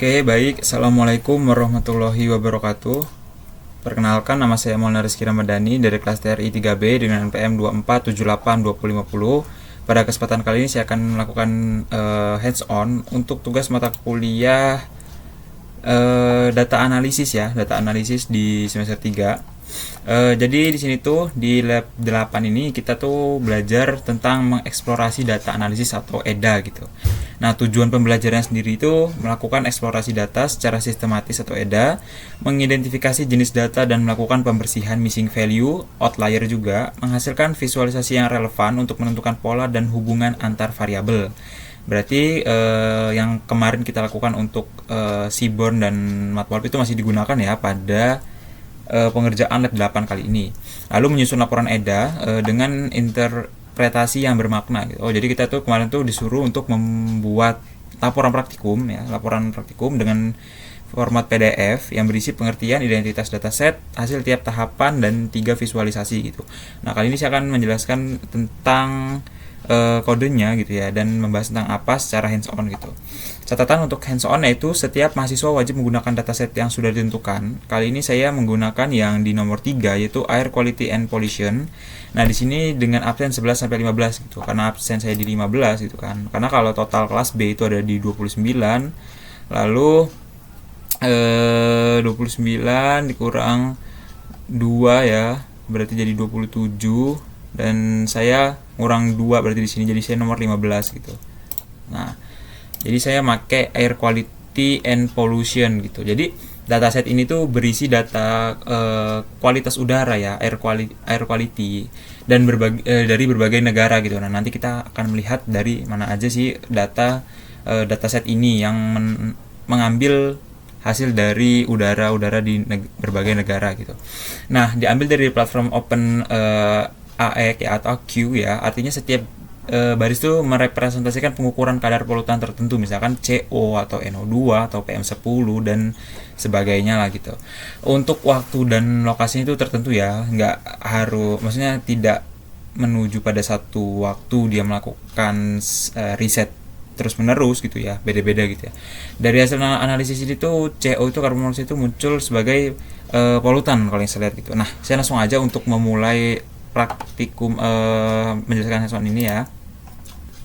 Oke, baik. Assalamualaikum warahmatullahi wabarakatuh. Perkenalkan, nama saya Maulana Rizky Ramadhani dari kelas TRI 3B dengan NPM 24782050. Pada kesempatan kali ini saya akan melakukan hands-on untuk tugas mata kuliah data analisis ya, data analisis di semester 3. Jadi di sini tuh di lab 8 ini kita tuh belajar tentang mengeksplorasi data analisis atau EDA gitu. Nah, tujuan pembelajaran sendiri itu melakukan eksplorasi data secara sistematis atau EDA, mengidentifikasi jenis data dan melakukan pembersihan missing value, outlier juga, menghasilkan visualisasi yang relevan untuk menentukan pola dan hubungan antar variabel. Berarti yang kemarin kita lakukan untuk Seaborn dan Matplotlib itu masih digunakan ya pada pengerjaan lab 8 kali ini. Lalu menyusun laporan EDA dengan interpretasi yang bermakna gitu. Jadi kita tuh kemarin tuh disuruh untuk membuat laporan praktikum ya, laporan praktikum dengan format PDF yang berisi pengertian identitas dataset, hasil tiap tahapan dan 3 visualisasi gitu. Nah, kali ini saya akan menjelaskan tentang kodenya gitu ya, dan membahas tentang apa secara hands-on gitu. Catatan untuk hands-on yaitu setiap mahasiswa wajib menggunakan dataset yang sudah ditentukan. Kali ini saya menggunakan yang di nomor 3 yaitu Air Quality and Pollution. Nah, di sini dengan absen 11 sampai 15 gitu. Karena absen saya di 15 gitu kan. Karena kalau total kelas B itu ada di 29. Lalu 29 dikurang 2 ya, berarti jadi 27, dan saya kurang 2 berarti di sini, jadi saya nomor 15 gitu. Nah, jadi saya pakai Air Quality and Pollution gitu. Jadi dataset ini tuh berisi data kualitas udara ya, air quality dan dari berbagai negara gitu. Nah, nanti kita akan melihat dari mana aja sih dataset ini yang mengambil hasil dari udara di berbagai negara gitu. Nah, diambil dari platform Open AEC ya, atau Q ya, artinya setiap baris itu merepresentasikan pengukuran kadar polutan tertentu, misalkan CO atau NO2 atau PM10 dan sebagainya lah gitu. Untuk waktu dan lokasinya itu tertentu ya, nggak harus, maksudnya tidak menuju pada satu waktu dia melakukan riset terus menerus gitu ya, beda-beda gitu ya. Dari hasil analisis ini tuh CO itu, karbon monoksida itu muncul sebagai polutan kalau yang saya lihat gitu. Nah, saya langsung aja untuk memulai praktikum menjelaskan hands-on ini ya.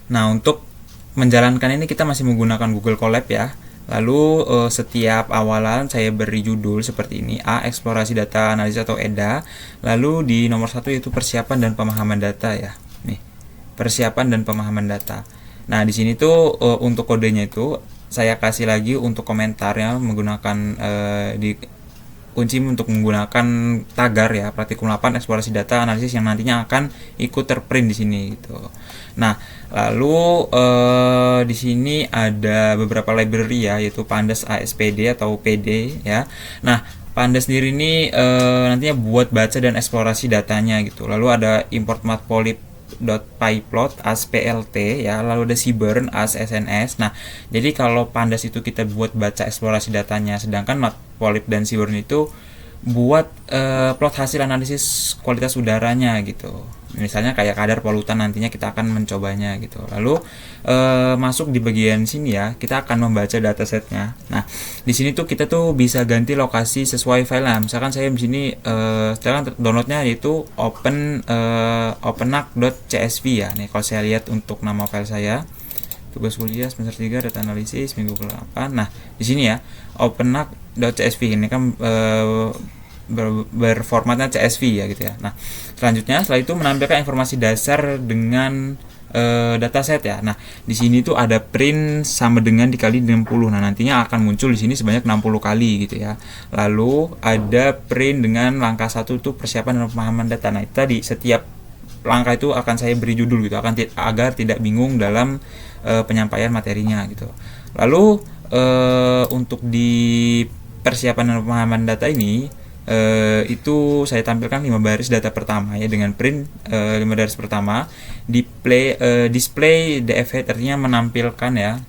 Nah, untuk menjalankan ini kita masih menggunakan Google Colab ya. Lalu setiap awalan saya beri judul seperti ini, A. Eksplorasi data analisis atau EDA. Lalu di nomor 1 yaitu persiapan dan pemahaman data ya. Nih, persiapan dan pemahaman data. Nah, di sini tuh untuk kodenya itu saya kasih lagi untuk komentarnya menggunakan di kunci untuk menggunakan tagar ya, praktikum 8 eksplorasi data analisis yang nantinya akan ikut terprint di sini gitu. Nah, lalu di sini ada beberapa library ya, yaitu Pandas ASPD atau PD ya. Nah, Pandas sendiri ini nantinya buat baca dan eksplorasi datanya gitu. Lalu ada import matplotlib .pyplot as plt ya, lalu ada Seaborn as sns. Nah, jadi kalau Pandas itu kita buat baca eksplorasi datanya, sedangkan Matplotlib dan Seaborn itu buat plot hasil analisis kualitas udaranya gitu. Misalnya kayak kadar polutan, nantinya kita akan mencobanya gitu. Lalu masuk di bagian sini ya, kita akan membaca datasetnya. Nah, di sini tuh kita tuh bisa ganti lokasi sesuai file. Nah, misalkan saya di sini sekarang downloadnya yaitu openac.csv ya. Nih, kalau saya lihat untuk nama file saya, tugas kuliah semester 3 data analisis minggu ke-8. Nah, di sini ya, openac.csv ini kan berformatnya CSV ya gitu ya. Nah, selanjutnya setelah itu menampilkan informasi dasar dengan dataset ya. Nah, di sini tuh ada print sama dengan dikali 60. Nah, nantinya akan muncul di sini sebanyak 60 kali gitu ya. Lalu ada print dengan langkah 1 itu persiapan dan pemahaman data. Nah, tadi setiap langkah itu akan saya beri judul gitu, agar tidak bingung dalam penyampaian materinya gitu. Lalu untuk di persiapan dan pemahaman data ini itu saya tampilkan 5 baris data pertama ya, dengan print 5 baris pertama, display DFH artinya menampilkan ya.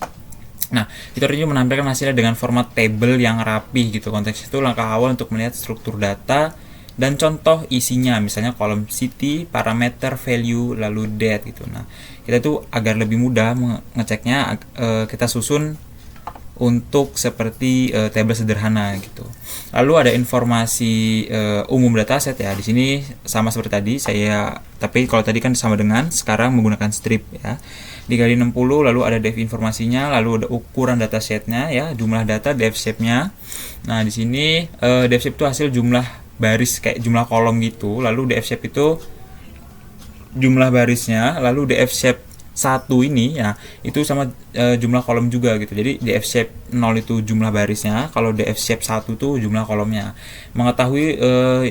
Nah, itu artinya menampilkan hasilnya dengan format table yang rapi gitu. Konteks itu langkah awal untuk melihat struktur data dan contoh isinya, misalnya kolom city, parameter, value, lalu date gitu. Nah, kita tuh agar lebih mudah mengeceknya, kita susun untuk seperti tabel sederhana gitu. Lalu ada informasi umum dataset ya. Di sini sama seperti tadi tapi kalau tadi kan sama dengan sekarang menggunakan strip ya. Dikali 60, lalu ada def informasinya, lalu ada ukuran datasetnya ya, jumlah data, def shape-nya. Nah, di sini def shape itu hasil jumlah baris kayak jumlah kolom gitu. Lalu def shape itu jumlah barisnya, lalu df shape 1 ini ya itu sama jumlah kolom juga gitu. Jadi df shape 0 itu jumlah barisnya, kalau df shape 1 itu jumlah kolomnya. Mengetahui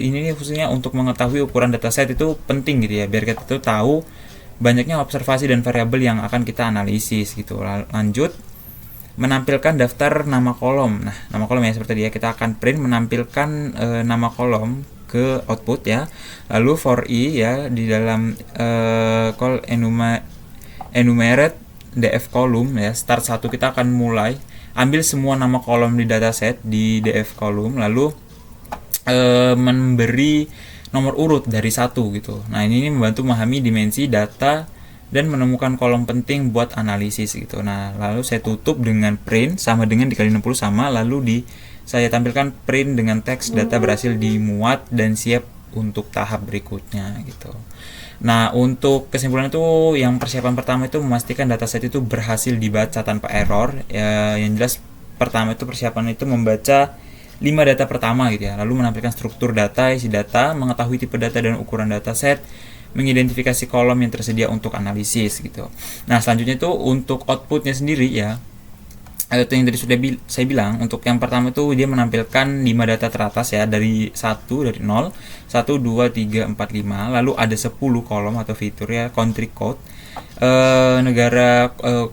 ini khususnya untuk mengetahui ukuran dataset itu penting gitu ya, biar kita tuh tahu banyaknya observasi dan variabel yang akan kita analisis gitu. Lanjut, menampilkan daftar nama kolom. Nah, nama kolom ya seperti dia, kita akan print menampilkan nama kolom ke output ya. Lalu for i ya di dalam call enumerate df column ya, start 1 kita akan mulai ambil semua nama kolom di dataset di df column, lalu memberi nomor urut dari 1 gitu. Nah, ini membantu memahami dimensi data dan menemukan kolom penting buat analisis gitu. Nah, lalu saya tutup dengan print sama dengan dikali 60 sama, lalu saya tampilkan print dengan teks data berhasil dimuat dan siap untuk tahap berikutnya gitu. Nah, untuk kesimpulan itu yang persiapan pertama itu memastikan dataset itu berhasil dibaca tanpa error. Ya, yang jelas pertama itu persiapan itu membaca 5 data pertama gitu ya. Lalu menampilkan struktur data, isi data, mengetahui tipe data dan ukuran dataset, mengidentifikasi kolom yang tersedia untuk analisis gitu. Nah, selanjutnya itu untuk outputnya sendiri ya. Itu yang tadi sudah saya bilang, untuk yang pertama itu dia menampilkan 5 data teratas ya, dari 0, 1, 2, 3, 4, 5. Lalu ada 10 kolom atau fitur ya, country code,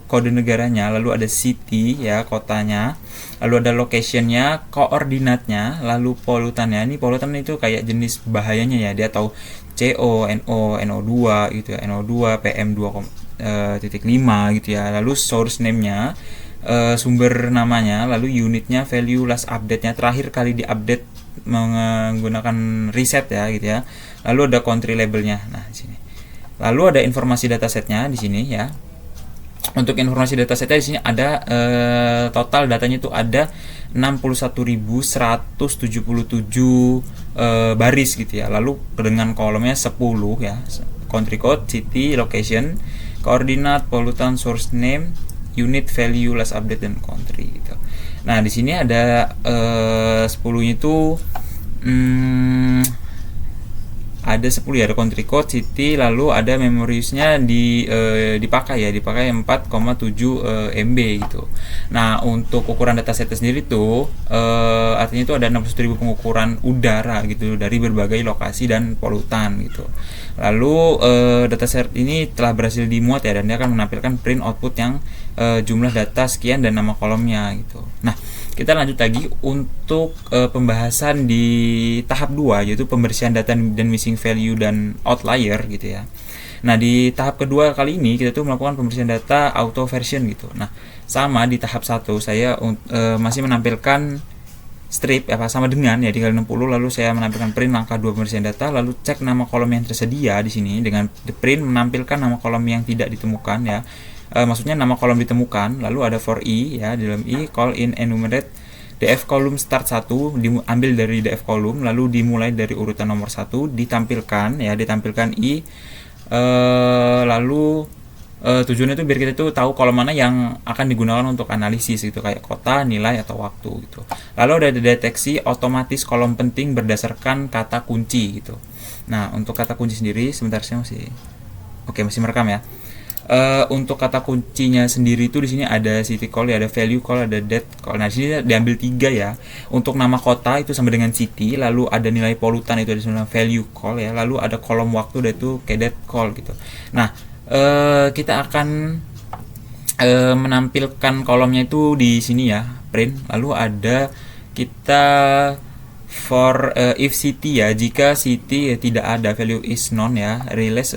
kode negaranya, lalu ada city ya, kotanya, lalu ada locationnya, koordinatnya, lalu polutannya. Ini polutan itu kayak jenis bahayanya ya, dia tahu CO, NO, NO2 gitu ya, NO2, PM2,5 gitu ya. Lalu source name-nya, sumber namanya, lalu unitnya, value last update-nya, terakhir kali diupdate menggunakan reset ya gitu ya. Lalu ada country label-nya. Nah, di sini. Lalu ada informasi datasetnya di sini ya. Untuk informasi datasetnya di sini ada total datanya itu ada 61.177 baris gitu ya. Lalu dengan kolomnya 10 ya. Country code, city, location, koordinat, pollutant, source name, unit, value, last update, dan country gitu. Nah, di sini ada 10-nya itu ada 10 ya, ada country code, city, lalu ada memory use-nya dipakai 4,7 MB gitu. Nah, untuk ukuran dataset sendiri tuh artinya itu ada 61.000 pengukuran udara gitu dari berbagai lokasi dan polutan gitu. Lalu dataset ini telah berhasil dimuat ya, dan dia akan menampilkan print output yang jumlah data sekian dan nama kolomnya gitu. Nah, kita lanjut lagi untuk pembahasan di tahap 2, yaitu pembersihan data dan missing value dan outlier gitu ya. Nah, di tahap kedua kali ini kita tuh melakukan pembersihan data auto version gitu. Nah, sama di tahap 1 saya masih menampilkan strip sama dengan ya dikali 60, lalu saya menampilkan print langkah 2 pembersihan data, lalu cek nama kolom yang tersedia di sini dengan the print menampilkan nama kolom yang tidak ditemukan ya. Maksudnya nama kolom ditemukan, lalu ada for i ya, di dalam i call in enumerate df column start 1, diambil dari df column, lalu dimulai dari urutan nomor 1, ditampilkan i, lalu tujuannya itu biar kita tuh tahu kolom mana yang akan digunakan untuk analisis gitu, kayak kota, nilai, atau waktu gitu. Lalu ada deteksi otomatis kolom penting berdasarkan kata kunci gitu. Nah, untuk kata kunci sendiri sebentar, saya masih merekam ya. Untuk kata kuncinya sendiri itu di sini ada city call ya, ada value call, ada date call. Nah, di sini diambil 3 ya. Untuk nama kota itu sama dengan city, lalu ada nilai polutan itu ada dengan value call ya, lalu ada kolom waktu itu kayak date call gitu. Nah, kita akan menampilkan kolomnya itu di sini ya, print. Lalu ada kita for if city ya, jika city tidak ada, value is none ya, release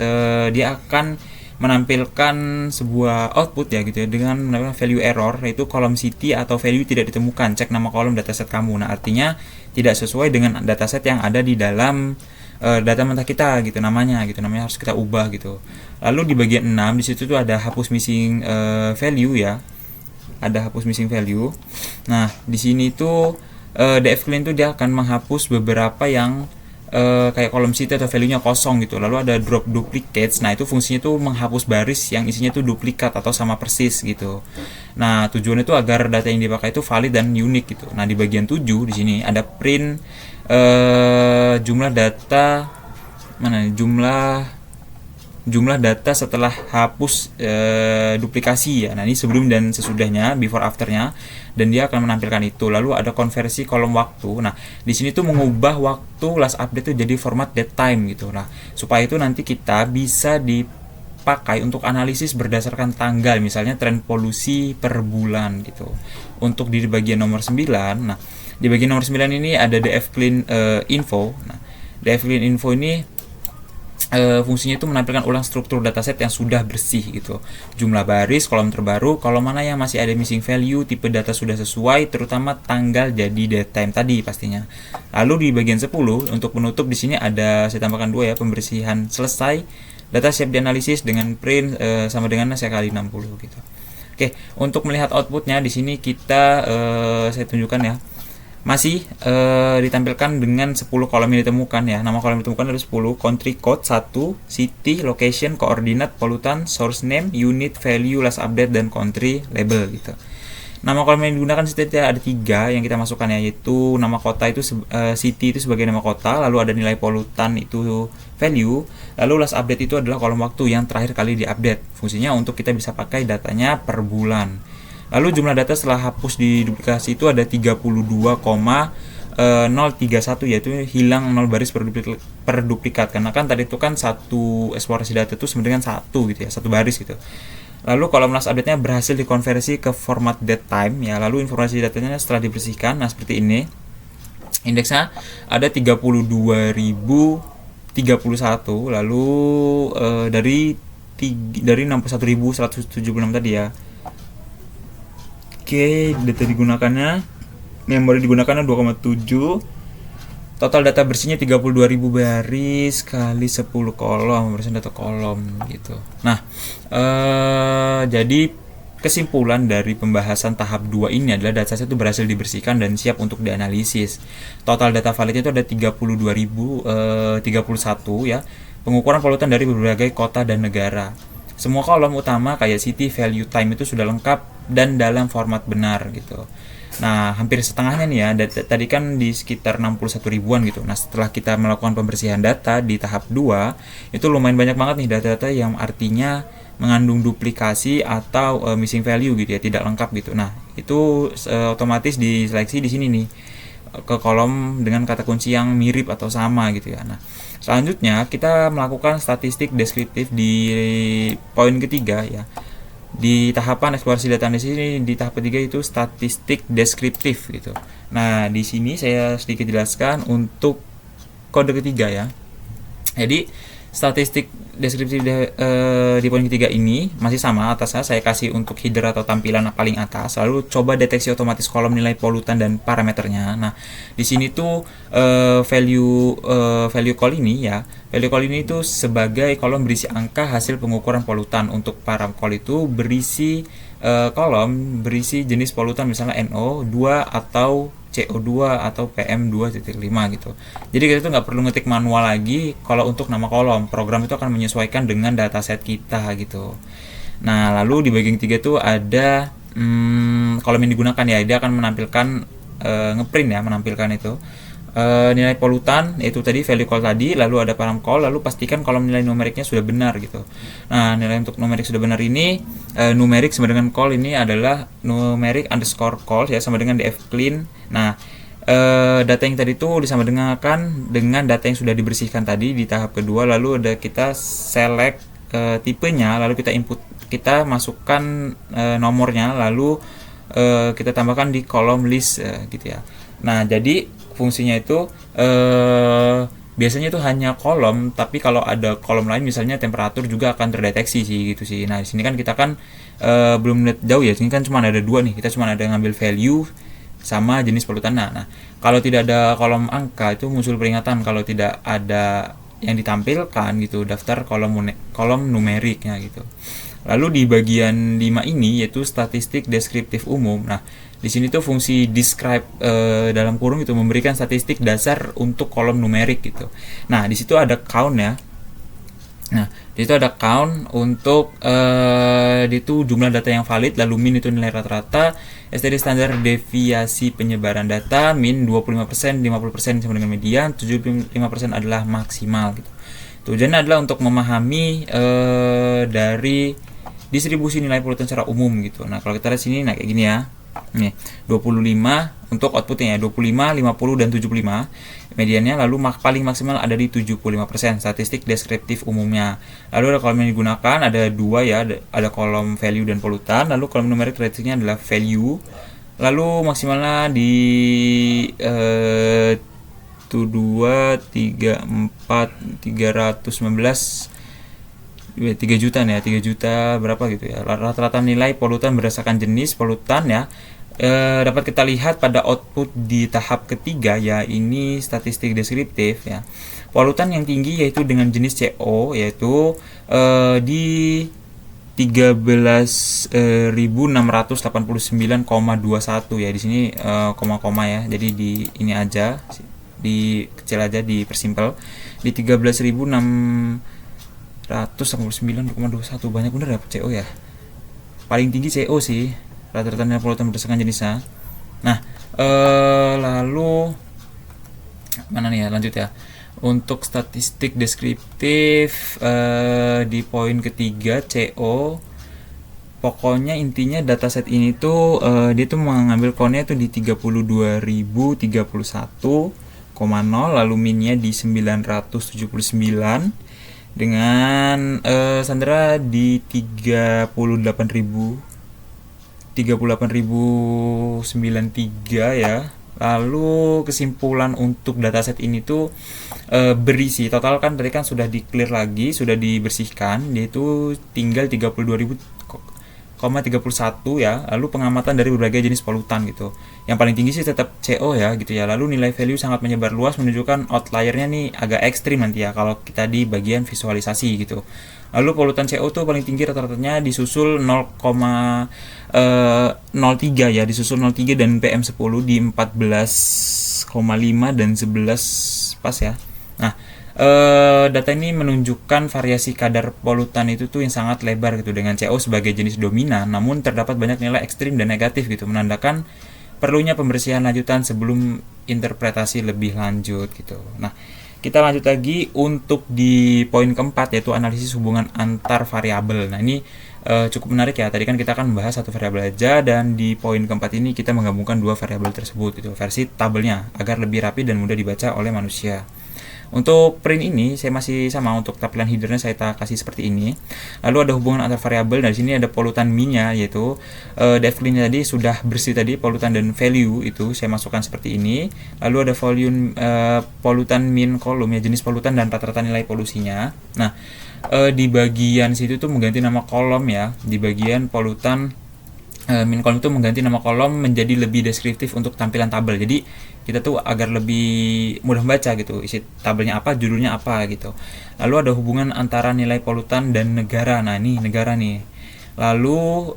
dia akan menampilkan sebuah output ya gitu ya, dengan menampilkan value error, yaitu kolom city atau value tidak ditemukan, cek nama kolom dataset kamu. Nah, artinya tidak sesuai dengan dataset yang ada di dalam data mentah kita gitu, namanya harus kita ubah gitu. Lalu di bagian 6 di situ tuh ada hapus missing value ya, ada hapus missing value. Nah, di sini tuh df clean tuh dia akan menghapus beberapa yang kayak kolom city atau value-nya kosong gitu. Lalu ada drop duplicates. Nah, itu fungsinya tuh menghapus baris yang isinya tuh duplikat atau sama persis gitu. Nah, tujuannya itu agar data yang dipakai itu valid dan unik gitu. Nah, di bagian 7 di sini ada print jumlah data mana jumlah data setelah hapus duplikasi ya. Nah, ini sebelum dan sesudahnya, before afternya, dan dia akan menampilkan itu. Lalu ada konversi kolom waktu. Nah, di sini tuh mengubah waktu last update itu jadi format datetime gitu. Nah, supaya itu nanti kita bisa dipakai untuk analisis berdasarkan tanggal, misalnya tren polusi per bulan gitu. Untuk di bagian nomor 9, nah, di bagian nomor 9 ini ada df clean info. Nah, df clean info ini fungsinya itu menampilkan ulang struktur dataset yang sudah bersih gitu. Jumlah baris, kolom terbaru, kolom mana yang masih ada missing value, tipe data sudah sesuai, terutama tanggal jadi datetime tadi pastinya. Lalu di bagian 10 untuk penutup di sini ada saya tambahkan 2 ya, pembersihan selesai, data siap dianalisis dengan print sama dengan sekali 60 gitu. Oke, untuk melihat outputnya di sini kita saya tunjukkan ya. Masih ditampilkan dengan 10 kolom yang ditemukan ya. Nama kolom yang ditemukan ada 10, country code 1, city, location, koordinat, pollutant, source name, unit, value, last update, dan country label gitu. Nama kolom yang digunakan setidaknya ada 3 yang kita masukkan ya, yaitu nama kota itu city itu sebagai nama kota, lalu ada nilai pollutant itu value, lalu last update itu adalah kolom waktu yang terakhir kali diupdate. Fungsinya untuk kita bisa pakai datanya per bulan. Lalu jumlah data setelah hapus di duplikasi itu ada 32,031 yaitu hilang 0 baris per duplikat. Karena kan tadi itu kan satu eksplorasi data itu sama dengan 1 gitu ya, 1 baris gitu. Lalu kolom last update-nya berhasil dikonversi ke format datetime ya. Lalu informasi datanya setelah dibersihkan, nah seperti ini. Indeksnya ada 32.031 lalu dari 61.176 tadi ya. Oke, data digunakannya, memori digunakannya 2,7, total data bersihnya 32.000 baris kali 10 kolom, barusan data kolom gitu. Nah, jadi kesimpulan dari pembahasan tahap 2 ini adalah dataset itu berhasil dibersihkan dan siap untuk dianalisis. Total data validnya itu ada 32.031 ya. Pengukuran polutan dari berbagai kota dan negara. Semua kolom utama kayak city, value, time itu sudah lengkap dan dalam format benar gitu. Nah, hampir setengahnya nih ya, tadi kan di sekitar 61 ribuan gitu. Nah, setelah kita melakukan pembersihan data di tahap 2, itu lumayan banyak banget nih data-data yang artinya mengandung duplikasi atau missing value gitu ya, tidak lengkap gitu. Nah, itu otomatis diseleksi di sini nih ke kolom dengan kata kunci yang mirip atau sama gitu ya. Nah, selanjutnya kita melakukan statistik deskriptif di poin ketiga ya. Di tahapan eksplorasi data analisis ini, di tahap ketiga itu statistik deskriptif gitu. Nah, di sini saya sedikit jelaskan untuk kode ketiga ya. Jadi statistik deskriptif di poin ketiga ini masih sama, atasnya saya kasih untuk header atau tampilan paling atas, lalu coba deteksi otomatis kolom nilai polutan dan parameternya. Nah, di sini tuh value call ini ya, value call ini itu sebagai kolom berisi angka hasil pengukuran polutan. Untuk param call itu berisi kolom berisi jenis polutan misalnya NO2 atau CO2 atau PM2.5 gitu. Jadi kita tuh nggak perlu ngetik manual lagi kalau untuk nama kolom. Program itu akan menyesuaikan dengan dataset kita gitu. Nah, lalu di bagian 3 tuh ada kolom yang digunakan ya. Dia akan menampilkan ngeprint ya, menampilkan itu nilai polutan, yaitu tadi value call tadi, lalu ada param call, lalu pastikan kolom nilai numeriknya sudah benar gitu. Nah, nilai untuk numerik sudah benar ini, numerik sama dengan call ini adalah numerik underscore call ya, sama dengan df clean. Nah, data yang tadi itu disama dengan data yang sudah dibersihkan tadi di tahap kedua, lalu ada kita select tipenya, lalu kita input, kita masukkan nomornya, lalu kita tambahkan di kolom list gitu ya. Nah, jadi fungsinya itu biasanya itu hanya kolom, tapi kalau ada kolom lain misalnya temperatur juga akan terdeteksi sih gitu sih. Nah, di sini kan kita kan belum lihat jauh ya. Sini kan cuma ada 2 nih. Kita cuma ada ngambil value sama jenis polutan. Nah, kalau tidak ada kolom angka itu muncul peringatan kalau tidak ada yang ditampilkan gitu, daftar kolom numeriknya gitu. Lalu di bagian 5 ini yaitu statistik deskriptif umum. Nah, di sini tuh fungsi describe dalam kurung itu memberikan statistik dasar untuk kolom numerik gitu. Nah, di situ ada count ya. Nah, di situ ada count untuk itu jumlah data yang valid, lalu min itu nilai rata-rata, STD standar deviasi penyebaran data, min 25%, 50% sama dengan median, 75% adalah maksimal gitu. Tujuannya adalah untuk memahami dari distribusi nilai polutan secara umum gitu. Nah, kalau kita lihat sini nah kayak gini ya. Nih, 25 untuk outputnya ya, 25, 50 dan 75 mediannya, lalu paling maksimal ada di 75%, statistik deskriptif umumnya. Lalu ada kolom yang digunakan, ada dua ya, ada kolom value dan polutan, lalu kolom numerik ratingnya adalah value, lalu maksimalnya di 2, 3, 4, 319 3 juta nih ya, 3 juta berapa gitu ya. Rata-rata nilai polutan berdasarkan jenis polutan ya. Dapat kita lihat pada output di tahap ketiga ya, ini statistik deskriptif ya. Polutan yang tinggi yaitu dengan jenis CO yaitu di 13.689,21 ya. Di sini koma-koma ya. Jadi di ini aja, di kecil aja, dipersimpel. Di 13.189,21 banyak bener ya CO ya. Paling tinggi CO sih rata-rata nilai polutan berdasarkan jenisnya. Nah, lalu mana nih ya, lanjut ya. Untuk statistik deskriptif di poin ketiga CO, pokoknya intinya dataset ini tuh dia tuh mengambil countnya tuh di 32.031,0, lalu minnya di 979 dengan Sandra di 38.093 ya. Lalu kesimpulan untuk dataset ini tuh berisi total kan tadi kan sudah di clear lagi, sudah dibersihkan, yaitu tinggal 32.031 ya. Lalu pengamatan dari berbagai jenis polutan gitu. Yang paling tinggi sih tetap CO ya gitu ya. Lalu nilai value sangat menyebar luas, menunjukkan outliernya nih agak ekstrim nanti ya kalau kita di bagian visualisasi gitu. Lalu polutan CO tuh paling tinggi rata-ratanya disusul 0,03 ya, disusul 0,3 dan PM10 di 14,5 dan 11 pas ya. Nah, data ini menunjukkan variasi kadar polutan itu tuh yang sangat lebar gitu dengan CO sebagai jenis dominan, namun terdapat banyak nilai ekstrim dan negatif gitu, menandakan perlunya pembersihan lanjutan sebelum interpretasi lebih lanjut gitu. Nah, kita lanjut lagi untuk di poin keempat yaitu analisis hubungan antar variabel. Nah, ini cukup menarik ya. Tadi kan kita akan membahas satu variabel aja, dan di poin keempat ini kita menggabungkan dua variabel tersebut itu versi tabelnya agar lebih rapi dan mudah dibaca oleh manusia. Untuk print ini saya masih sama, untuk tampilan headernya saya kasih seperti ini. Lalu ada hubungan antar variabel. Dari sini ada polutan minnya yaitu def-clean tadi sudah bersih tadi, polutan dan value itu saya masukkan seperti ini. Lalu ada volume polutan min kolom ya, jenis polutan dan rata-rata nilai polusinya. Nah, di bagian situ tuh mengganti nama kolom ya. Di bagian polutan min kolom itu mengganti nama kolom menjadi lebih deskriptif untuk tampilan tabel. Jadi kita tuh agar lebih mudah membaca gitu, isi tabelnya apa, judulnya apa gitu. Lalu ada hubungan antara nilai polutan dan negara. Nah, ini negara nih. Lalu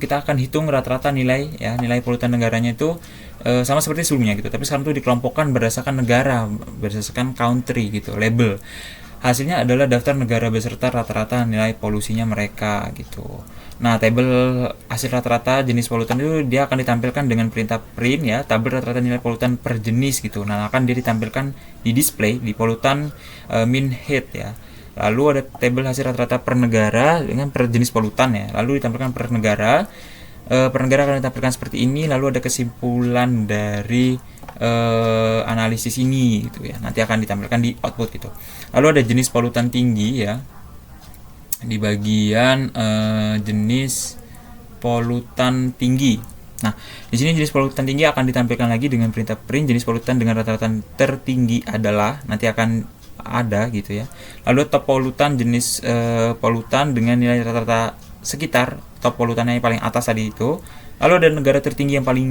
kita akan hitung rata-rata nilai ya, nilai polutan negaranya itu sama seperti sebelumnya gitu, tapi sekarang tuh dikelompokkan berdasarkan negara, berdasarkan country gitu, label. Hasilnya adalah daftar negara beserta rata-rata nilai polusinya mereka gitu. Nah, tabel hasil rata-rata jenis polutan itu dia akan ditampilkan dengan perintah print ya, tabel rata-rata nilai polutan per jenis gitu. Nah, akan dia ditampilkan di display di polutan min head ya. Lalu ada tabel hasil rata-rata per negara dengan per jenis polutan ya. Lalu ditampilkan per negara. Per negara akan ditampilkan seperti ini. Lalu ada kesimpulan dari analisis ini gitu ya. Nanti akan ditampilkan di output gitu. Lalu ada jenis polutan tinggi ya. Di bagian jenis polutan tinggi. Nah, di sini jenis polutan tinggi akan ditampilkan lagi dengan perintah print. Jenis polutan dengan rata-rata tertinggi adalah, nanti akan ada gitu ya. Lalu top polutan, jenis polutan dengan nilai rata-rata sekitar top polutannya yang paling atas tadi itu. Lalu ada negara tertinggi yang paling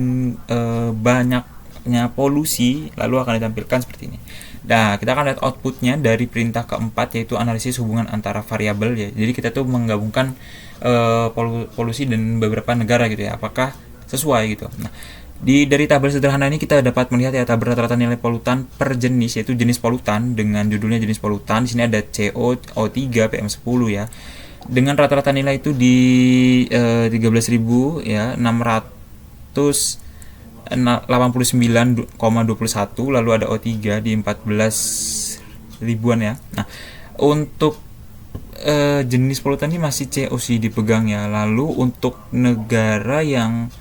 banyak banyaknya polusi, lalu akan ditampilkan seperti ini. Nah, kita akan lihat outputnya dari perintah keempat, yaitu analisis hubungan antara variabel ya. Jadi kita tuh menggabungkan polusi dan beberapa negara gitu ya, apakah sesuai gitu. Nah, dari tabel sederhana ini kita dapat melihat ya tabel rata-rata nilai polutan per jenis, yaitu jenis polutan dengan judulnya jenis polutan. Di sini ada CO, O3, PM10 ya. Dengan rata-rata nilai itu di 13.000 ya, 689,21, lalu ada O3 di 14 ribuan ya. Nah, untuk jenis polutan ini masih COC dipegang ya. Lalu untuk negara yang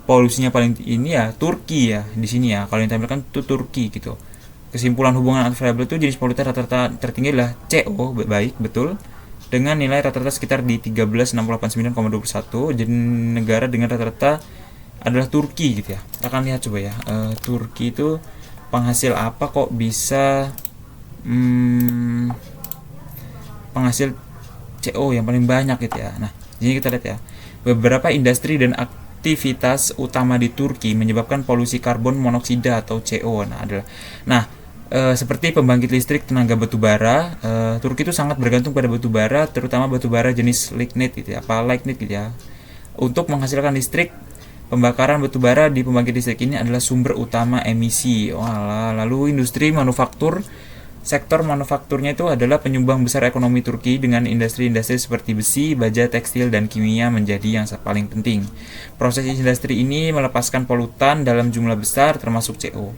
polusinya paling ini ya Turki ya di sini ya. Kalau yang ditampilkan itu Turki gitu. Kesimpulan hubungan antar variabel itu jenis polutan rata-rata tertinggi adalah CO, baik betul. Dengan nilai rata-rata sekitar di 13.689,21. Jadi negara dengan rata-rata adalah Turki gitu ya. Kita akan lihat coba ya. Turki itu penghasil apa kok bisa penghasil CO yang paling banyak gitu ya. Nah, jadi kita lihat ya. Beberapa industri dan aktivitas utama di Turki menyebabkan polusi karbon monoksida atau CO. Seperti pembangkit listrik tenaga batubara, Turki itu sangat bergantung pada batubara, terutama batubara jenis lignit gitu ya, lignit gitu ya. Untuk menghasilkan listrik, pembakaran batubara di pembangkit listrik ini adalah sumber utama emisi. Lalu industri manufaktur, sektor manufakturnya itu adalah penyumbang besar ekonomi Turki dengan industri-industri seperti besi, baja, tekstil, dan kimia menjadi yang paling penting. Proses industri ini melepaskan polutan dalam jumlah besar termasuk CO.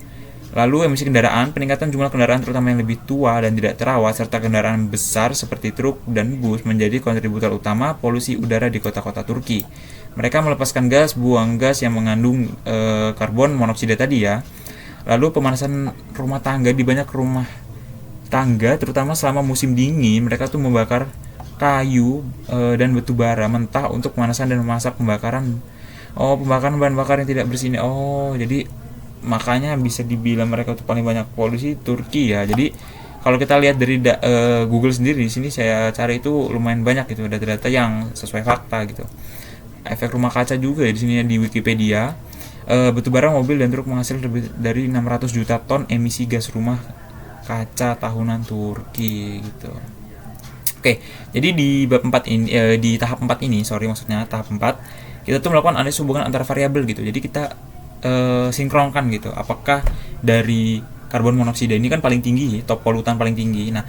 Lalu emisi kendaraan, peningkatan jumlah kendaraan terutama yang lebih tua dan tidak terawat serta kendaraan besar seperti truk dan bus menjadi kontributor utama polusi udara di kota-kota Turki. Mereka melepaskan buang gas yang mengandung karbon monoksida tadi ya. Lalu pemanasan rumah tangga, di banyak rumah tangga terutama selama musim dingin mereka tuh membakar kayu dan batu bara mentah untuk pemanasan dan memasak pembakaran bahan bakar yang tidak bersih ini. Jadi makanya bisa dibilang mereka tuh paling banyak polusi Turki ya. Jadi kalau kita lihat dari Google sendiri, di sini saya cari itu lumayan banyak gitu data-data yang sesuai fakta gitu. Efek rumah kaca juga ya di sini di Wikipedia. Batubara, mobil dan truk menghasilkan lebih dari 600 juta ton emisi gas rumah kaca tahunan Turki gitu. Oke, jadi di bab 4 ini di tahap 4 ini, tahap 4 kita tuh melakukan analisis hubungan antara variabel gitu. Jadi kita sinkronkan gitu. Apakah dari karbon monoksida ini kan paling tinggi, top polutan paling tinggi. Nah,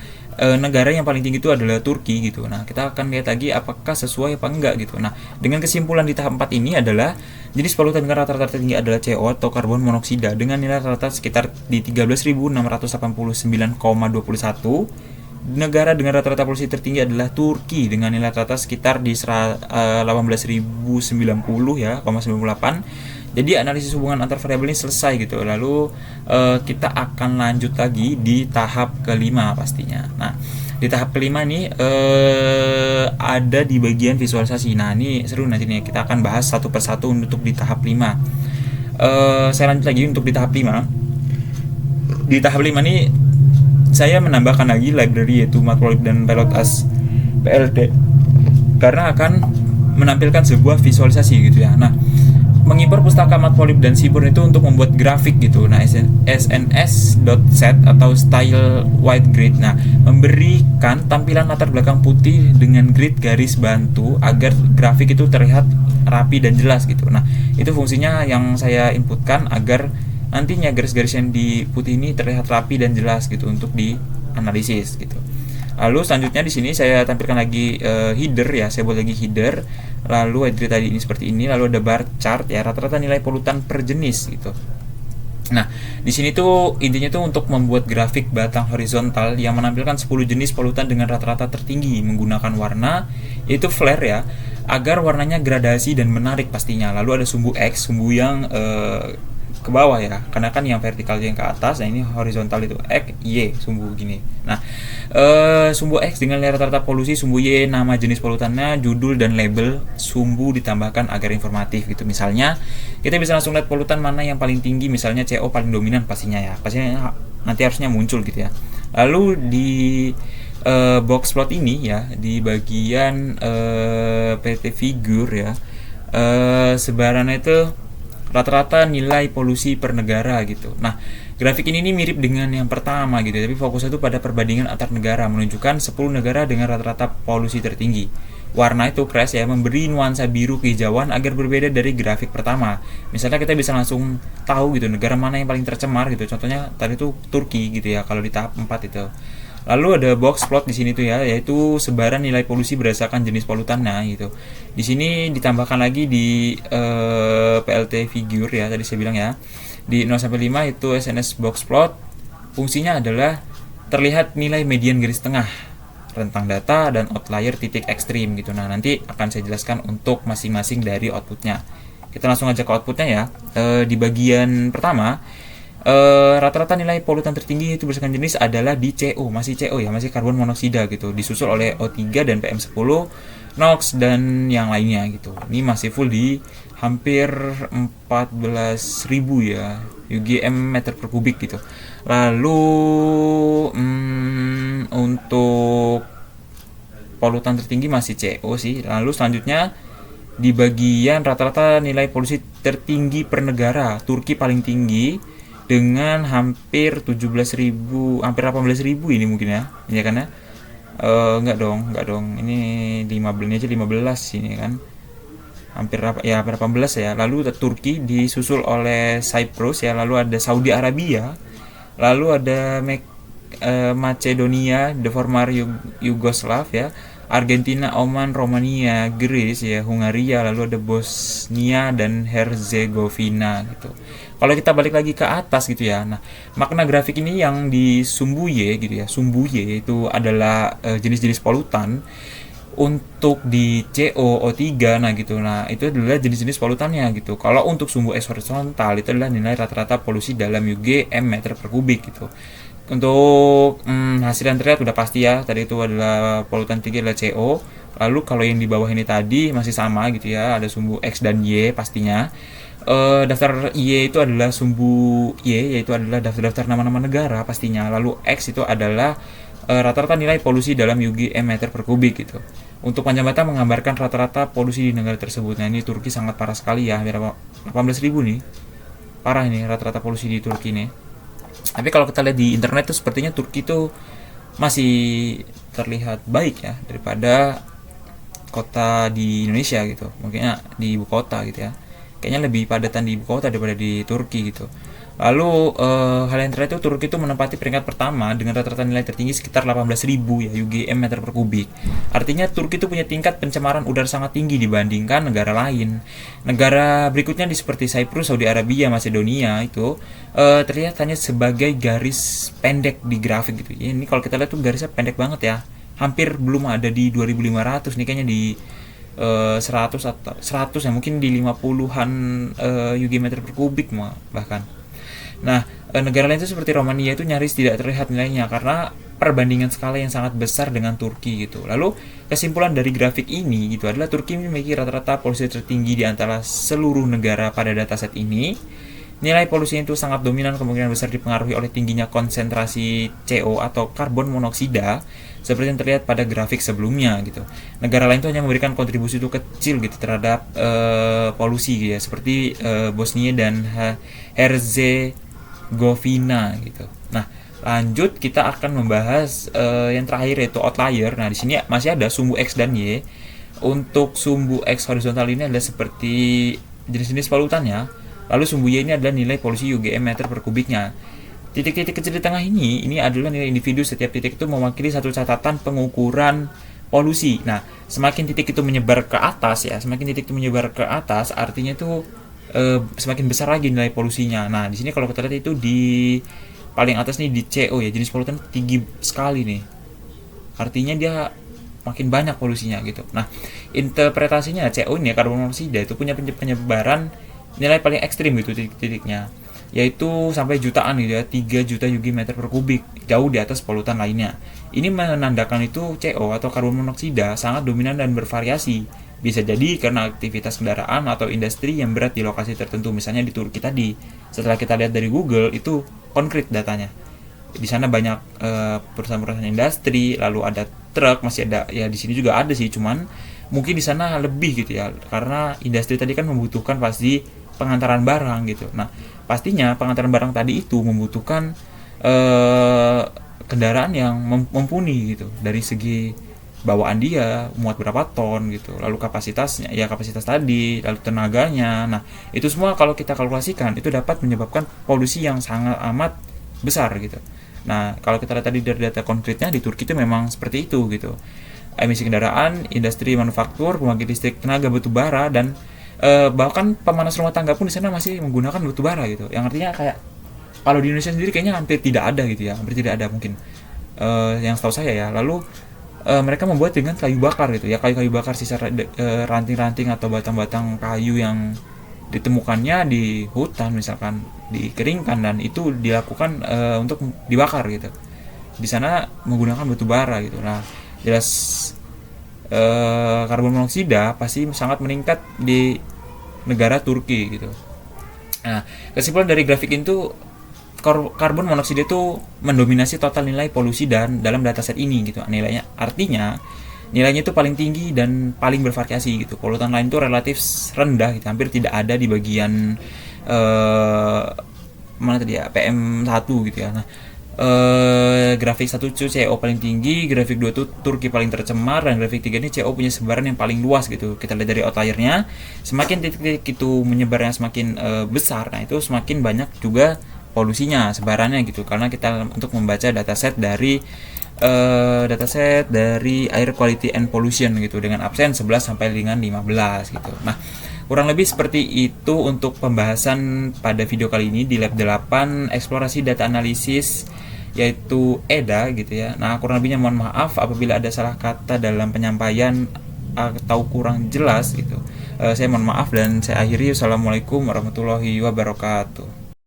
negara yang paling tinggi itu adalah Turki gitu. Nah, kita akan lihat lagi apakah sesuai apa enggak gitu. Nah, dengan kesimpulan di tahap 4 ini adalah jenis polutan dengan rata-rata tertinggi adalah CO atau karbon monoksida dengan nilai rata-rata sekitar di 13.689,21. Negara dengan rata-rata polusi tertinggi adalah Turki dengan nilai rata-rata sekitar di 18.090 ya, 98. Jadi analisis hubungan antar variabel ini selesai gitu. Lalu kita akan lanjut lagi di tahap kelima pastinya. Nah, di tahap kelima nih ada di bagian visualisasi. Nah, ini seru nanti nih, kita akan bahas satu persatu untuk di tahap 5. Saya lanjut lagi untuk di tahap 5. Di tahap 5 nih saya menambahkan lagi library yaitu Matplotlib dan Pelotas PLT karena akan menampilkan sebuah visualisasi gitu ya. Nah, mengimpor pustaka Matplotlib dan Seaborn itu untuk membuat grafik gitu. Nah, sns.set atau style white grid. Nah, memberikan tampilan latar belakang putih dengan grid garis bantu agar grafik itu terlihat rapi dan jelas gitu. Nah, itu fungsinya yang saya inputkan agar nantinya garis-garis yang di putih ini terlihat rapi dan jelas gitu untuk dianalisis gitu. Lalu selanjutnya di sini saya tampilkan lagi header ya, saya buat lagi header. Lalu header tadi ini seperti ini, lalu ada bar chart ya, rata-rata nilai polutan per jenis gitu. Nah, di sini tuh intinya tuh untuk membuat grafik batang horizontal yang menampilkan 10 jenis polutan dengan rata-rata tertinggi menggunakan warna yaitu flare ya, agar warnanya gradasi dan menarik pastinya. Lalu ada sumbu X, sumbu yang ke bawah ya, karena kan yang vertikal yang ke atas, nah ini horizontal itu X, Y, sumbu gini. Nah, sumbu X dengan nilai rata-rata polusi, sumbu Y nama jenis polutannya, judul dan label, sumbu ditambahkan agar informatif gitu. Misalnya, kita bisa langsung lihat polutan mana yang paling tinggi, misalnya CO paling dominan pastinya ya, pastinya nanti harusnya muncul gitu ya. Lalu di box plot ini ya, di bagian PT figure ya, sebarannya itu rata-rata nilai polusi per negara gitu. Nah, grafik ini nih mirip dengan yang pertama gitu, tapi fokusnya itu pada perbandingan antar negara, menunjukkan 10 negara dengan rata-rata polusi tertinggi. Warna itu crash ya, memberi nuansa biru kehijauan agar berbeda dari grafik pertama. Misalnya kita bisa langsung tahu gitu negara mana yang paling tercemar gitu. Contohnya tadi itu Turki gitu ya kalau di tahap 4 itu. Lalu ada box plot di sini tuh ya, yaitu sebaran nilai polusi berdasarkan jenis polutannya gitu. Di sini ditambahkan lagi di PLT figure ya, tadi saya bilang ya. Di 0 sampai 5 itu SNS box plot. Fungsinya adalah terlihat nilai median garis tengah, rentang data dan outlier titik ekstrim gitu. Nah, nanti akan saya jelaskan untuk masing-masing dari outputnya. Kita langsung aja ke outputnya ya. Di bagian pertama, rata-rata nilai polutan tertinggi itu berdasarkan jenis adalah di CO, masih CO ya, masih karbon monoksida gitu, disusul oleh O3 dan PM10, NOx dan yang lainnya gitu. Ini masih full di hampir 14.000 ya UGM meter per kubik gitu. Lalu untuk polutan tertinggi masih CO sih. Lalu selanjutnya di bagian rata-rata nilai polusi tertinggi per negara, Turki paling tinggi dengan hampir 17.000, hampir 18.000 ini mungkin ya. Ini kan ya. Enggak dong. Ini 15 aja 15 ini kan. Hampir ya 18 ya. Lalu Turki disusul oleh Cyprus ya, lalu ada Saudi Arabia, lalu ada Macedonia, the former Yugoslav ya, Argentina, Oman, Romania, Greece ya, Hungaria, lalu ada Bosnia dan Herzegovina gitu. Kalau kita balik lagi ke atas gitu ya, nah makna grafik ini yang di sumbu Y gitu ya, sumbu Y itu adalah jenis-jenis polutan. Untuk di CO, O3, nah gitu, nah itu adalah jenis-jenis polutannya gitu. Kalau untuk sumbu X horizontal itu adalah nilai rata-rata polusi dalam UGM meter per kubik gitu. Untuk hasil yang terlihat udah pasti ya, tadi itu adalah polutan tinggi adalah CO. Lalu kalau yang di bawah ini tadi masih sama gitu ya, ada sumbu X dan Y pastinya. Daftar Y itu adalah sumbu Y, yaitu adalah daftar-daftar nama-nama negara pastinya. Lalu X itu adalah rata-rata nilai polusi dalam UGM meter per kubik gitu. Untuk panjang mata menggambarkan rata-rata polusi di negara tersebut. Nah, ini Turki sangat parah sekali ya, hampir 18.000 nih. Parah ini rata-rata polusi di Turki nih. Tapi kalau kita lihat di internet tuh sepertinya Turki tuh masih terlihat baik ya daripada kota di Indonesia gitu. Mungkin di ibu kota gitu ya. Kayaknya lebih padatan di ibu kota daripada di Turki gitu. Lalu hal yang terakhir itu Turki itu menempati peringkat pertama dengan rata-rata nilai tertinggi sekitar 18.000 ya UGM meter per kubik. Artinya Turki itu punya tingkat pencemaran udara sangat tinggi dibandingkan negara lain. Negara berikutnya seperti Cyprus, Saudi Arabia, Macedonia itu terlihat hanya sebagai garis pendek di grafik gitu. Ya, ini kalau kita lihat tuh garisnya pendek banget ya. Hampir belum ada di 2500 nih kayaknya di 100 atau 100 ya, mungkin di 50-an UG meter per kubik bahkan. Nah, negara lain itu seperti Romania itu nyaris tidak terlihat nilainya karena perbandingan skala yang sangat besar dengan Turki gitu. Lalu kesimpulan dari grafik ini gitu adalah Turki memiliki rata-rata polusi tertinggi di antara seluruh negara pada dataset ini. Nilai polusi itu sangat dominan, kemungkinan besar dipengaruhi oleh tingginya konsentrasi CO atau karbon monoksida seperti yang terlihat pada grafik sebelumnya gitu. Negara lain itu hanya memberikan kontribusi itu kecil gitu terhadap polusi gitu ya, seperti Bosnia dan Herzegovina gitu. Nah, lanjut kita akan membahas yang terakhir yaitu outlier. Nah, di sini masih ada sumbu X dan Y. Untuk sumbu X horizontal ini adalah seperti jenis-jenis polutannya. Lalu sumbu Y ini adalah nilai polusi UGM meter per kubiknya. Titik-titik kecil di tengah ini adalah nilai individu. Setiap titik itu mewakili satu catatan pengukuran polusi. Nah, semakin titik itu menyebar ke atas ya, semakin titik itu menyebar ke atas, artinya itu semakin besar lagi nilai polusinya. Nah, di sini kalau kita lihat itu di paling atas nih di CO ya, jenis polutan tinggi sekali nih. Artinya dia makin banyak polusinya gitu. Nah, interpretasinya CO ini ya, karbon monoksida itu punya penyebaran nilai paling ekstrim gitu titik-titiknya, yaitu sampai jutaan gitu ya, 3 juta UG meter per kubik, jauh di atas polutan lainnya. Ini menandakan itu CO atau karbon monoksida sangat dominan dan bervariasi. Bisa jadi karena aktivitas kendaraan atau industri yang berat di lokasi tertentu, misalnya di Turki tadi. Setelah kita lihat dari Google itu konkret datanya. Di sana banyak perusahaan-perusahaan industri, lalu ada truk, masih ada ya, di sini juga ada sih, cuman mungkin di sana lebih gitu ya, karena industri tadi kan membutuhkan pasti pengantaran barang gitu. Nah, pastinya pengantaran barang tadi itu membutuhkan kendaraan yang mumpuni gitu, dari segi bawaan dia muat berapa ton gitu, lalu kapasitasnya ya kapasitas tadi, lalu tenaganya. Nah, itu semua kalau kita kalkulasikan itu dapat menyebabkan polusi yang sangat amat besar gitu. Nah, kalau kita lihat tadi dari data konkretnya di Turki itu memang seperti itu gitu. Emisi kendaraan, industri manufaktur, pembangkit listrik tenaga batu bara, dan bahkan pemanas rumah tangga pun di sana masih menggunakan batu bara gitu. Yang artinya kayak kalau di Indonesia sendiri kayaknya hampir tidak ada gitu ya, hampir tidak ada mungkin. Yang setahu saya ya. Lalu mereka membuat dengan kayu bakar gitu ya, kayu-kayu bakar sisa ranting-ranting atau batang-batang kayu yang ditemukannya di hutan misalkan, dikeringkan dan itu dilakukan untuk dibakar gitu. Di sana menggunakan batu bara gitu. Nah, jelas karbon monoksida pasti sangat meningkat di negara Turki gitu. Nah, kesimpulan dari grafik itu, karbon monoksida itu mendominasi total nilai polusi dan dalam dataset ini gitu. Nilainya artinya nilainya itu paling tinggi dan paling bervariasi gitu. Polutan lain itu relatif rendah gitu, hampir tidak ada di bagian mana tadi ya, PM1 gitu ya. Nah, grafik 1 itu CO paling tinggi, grafik 2 itu Turki paling tercemar, dan grafik 3 ini CO punya sebaran yang paling luas gitu. Kita lihat dari outliernya, semakin titik-titik itu menyebarnya semakin besar, nah itu semakin banyak juga polusinya, sebarannya gitu. Karena kita untuk membaca dataset dari Air Quality and Pollution gitu, dengan absen 11 sampai dengan 15 gitu. Nah, kurang lebih seperti itu untuk pembahasan pada video kali ini di lab 8 eksplorasi data analisis, yaitu EDA gitu ya. Nah, kurang lebihnya mohon maaf apabila ada salah kata dalam penyampaian atau kurang jelas gitu. Saya mohon maaf dan saya akhiri. Wassalamualaikum warahmatullahi wabarakatuh.